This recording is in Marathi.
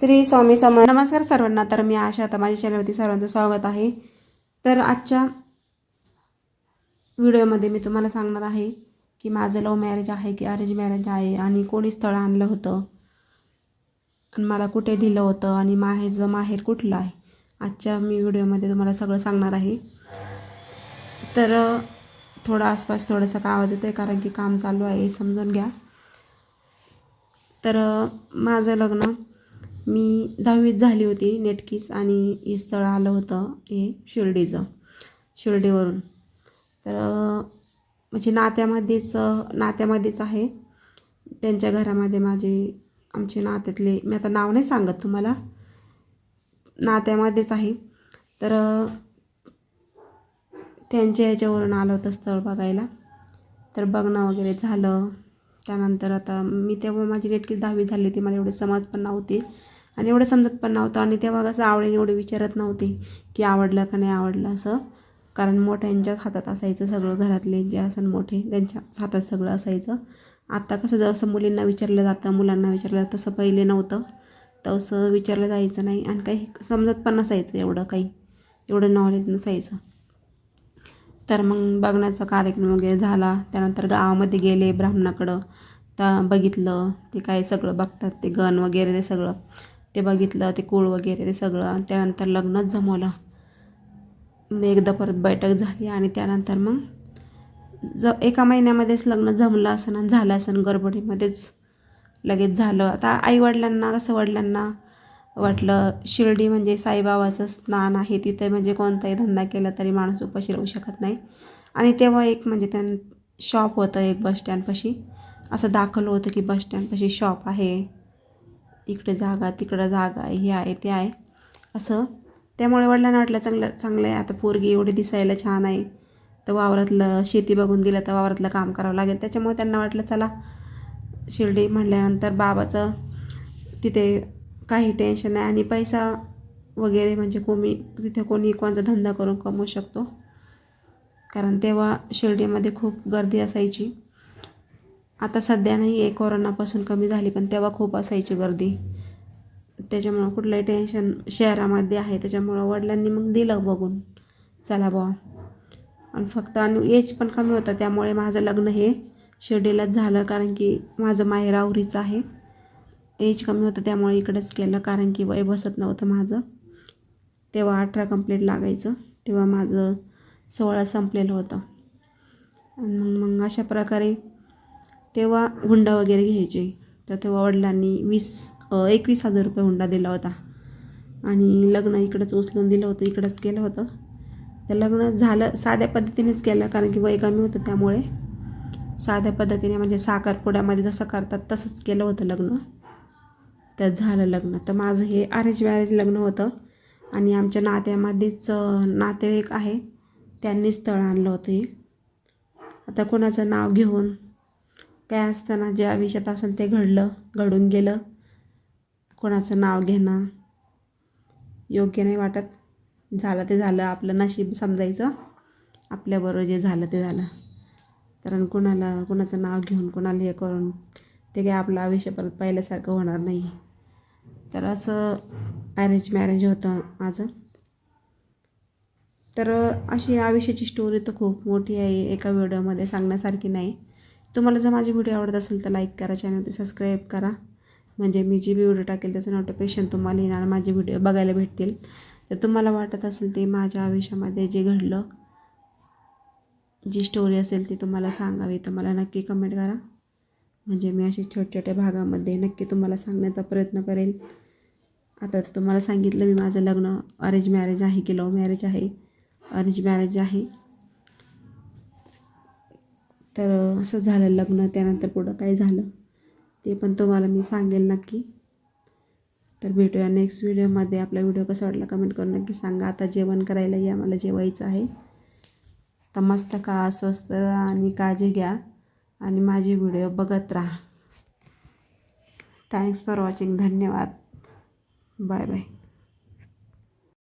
श्री स्वामी समर्थ. नमस्कार सर्वांना. तर मी आशा, आता माझ्या चॅनलवरती सर्वांचं स्वागत आहे. तर आजच्या व्हिडिओमध्ये मी तुम्हाला सांगणार आहे की माझं लव्ह मॅरेज आहे की अरेंज मॅरेज आहे, आणि कोणी स्थळ आणलं होतं आणि मला कुठे दिलं होतं, आणि माहेर कुठलं आहे. आजच्या मी व्हिडिओमध्ये तुम्हाला सगळं सांगणार आहे. तर थोडा आसपास थोडासा का आवाज येतोय कारण की काम चालू आहे, समजून घ्या. तर माझं लग्न मी 10वीत झाली होती नेटकीच, आणि हे स्थळ आलं होतं हे शिर्डीवरून. तर म्हणजे नात्यामध्येच आहे. त्यांच्या घरामध्ये आमचे नात्यातले, मी आता नाव नाही सांगत तुम्हाला, नात्यामध्येच आहे. तर त्यांच्या ह्याच्यावरून आलं होतं स्थळ बघायला. तर बघणं वगैरे झालं. त्यानंतर आता मी तेव्हा माझी नेटकीच 10वी झाली होती, मला एवढे समज पण नव्हते आणि एवढं समजत पण नव्हतं. आणि तेव्हा कसं आवडीने एवढे विचारत नव्हते की आवडलं का नाही आवडलं असं, कारण मोठ्यांच्याच हातात असायचं सगळं. घरातले जे असन मोठे त्यांच्याच हातात सगळं असायचं. आता कसं जसं मुलींना विचारलं जातं, मुलांना विचारलं जातं, तसं पहिले नव्हतं. तसं विचारलं जायचं नाही, आणि काही समजत पण नसायचं एवढं नॉलेज नसायचं. तर मग बघण्याचा कार्यक्रम वगैरे झाला. त्यानंतर गावामध्ये गेले ब्राह्मणाकडं, तर बघितलं ते काय सगळं बघतात, ते गण वगैरे ते सगळं ते बघितलं, ते कूळ वगैरे ते सगळं. त्यानंतर लग्नच जमवलं. एकदा परत बैठक झाली, आणि त्यानंतर मग एका महिन्यामध्येच लग्न जमलं असं आणि झालं असं, गडबडीमध्येच लगेच झालं. आता वडिलांना वाटलं शिर्डी म्हणजे साईबाबाचं स्नान आहे, तिथे म्हणजे कोणताही धंदा केला तरी माणूस उपाशी राहू शकत नाही. आणि तेव्हा एक म्हणजे शॉप होतं एक बसस्टँडपाशी, असं दाखवलं होतं की बसस्टँडपाशी शॉप आहे, इकडे जागा तिकडं जागा आहे, हे आहे ते आहे असं. त्यामुळे वडिलांना वाटलं चांगलं आहे, आता पोरगी एवढी दिसायला छान आहे, तर वावरातलं शेती बघून दिलं तर वावरातलं काम करावं लागेल. त्याच्यामुळे त्यांना वाटलं चला शिर्डी म्हटल्यानंतर बाबाचं तिथे काही टेन्शन नाही, आणि पैसा वगैरे म्हणजे तिथे कोणता धंदा करून कमवू शकतो. कारण तेव्हा शिर्डीमध्ये खूप गर्दी असायची. आता सध्या नाही आहे, कोरोनापासून कमी झाली, पण तेव्हा खूप असायची गर्दी. त्याच्यामुळं कुठलंही टेन्शन शहरामध्ये आहे, त्याच्यामुळं वडिलांनी मग दिलं बघून, चला बुवा. आणि फक्त एज पण कमी होता, त्यामुळे माझं लग्न हे शिर्डीलाच झालं, कारण की माझं माहेर आवरीचं आहे. एज कमी होतं त्यामुळे इकडेच केलं, कारण की वय बसत नव्हतं माझं. तेव्हा 18 कंप्लीट लागायचं, तेव्हा माझं 16 संपलेलं होतं. आणि मग अशा प्रकारे तेव्हा हुंडा वगैरे घ्यायचे. तर तेव्हा वडिलांनी 21,000 रुपये हुंडा दिला होता, आणि लग्न इकडंच उचलून दिलं होतं, इकडंच केलं होतं. तर लग्न झालं साध्या पद्धतीनेच केलं, कारण की वय कमी होतं, त्यामुळे साध्या पद्धतीने म्हणजे साखरपुड्यामध्ये जसं करतात तसंच केलं होतं लग्न. तर झालं लग्न. तर माझं हे अरेंज मॅरेज लग्न होतं, आणि आमच्या नात्यामध्येच नातेवाईक आहे, त्यांनी स्थळ आणलं होतं हे. आता कोणाचं नाव घेऊन काय असताना जे आयुष्यात असेल ते घडून गेलं. कोणाचं नाव घेणं योग्य नाही वाटत. झालं ते झालं, आपलं नशीब समजायचं, आपल्याबरोबर जे झालं ते झालं. कारण कोणाचं नाव घेऊन कोणाला हे करून ते काय आपलं आयुष्य परत पहिल्यासारखं होणार नाही. तर असं अरेंज मॅरेज होतं माझं. तर अशी आयुष्याची स्टोरी तर खूप मोठी आहे, एका व्हिडिओमध्ये सांगण्यासारखी नाही. तुम्हाला जर माझी व्हिडिओ आवडत असेल तर लाईक करा, चॅनलला सबस्क्राईब करा, म्हणजे मी जी व्हिडिओ टाकेल त्याचं नोटिफिकेशन तुम्हाला येणार, माझे व्हिडिओ बघायला भेटतील. तर तुम्हाला वाटत असेल ते माझ्या आयुष्यामध्ये जे घडलं, जी स्टोरी असेल ती तुम्हाला सांगावी, तर मला नक्की कमेंट करा, म्हणजे मी अशी छोट्या भागामध्ये नक्की तुम्हाला सांगण्याचा प्रयत्न करेल. आता तुम्हाला सांगितलं मी माझं लग्न अरेंज मॅरेज आहे की लव्ह मॅरेज आहे. अरेंज मॅरेज आहे. तर असं झालं लग्न. त्यानंतर पुढं काय झालं ते पण तुम्हाला मी सांगेल नक्की. तर भेटूया नेक्स्ट व्हिडिओमध्ये. आपला व्हिडिओ कसा वाटला कमेंट करून नक्की सांगा. आता जेवण करायला या, मला जेवायचं आहे. तर मस्त खा, स्वस्त आणि काळजी घ्या, आणि माझी व्हिडिओ बघत राहा. Thanks for watching. धन्यवाद. Bye bye.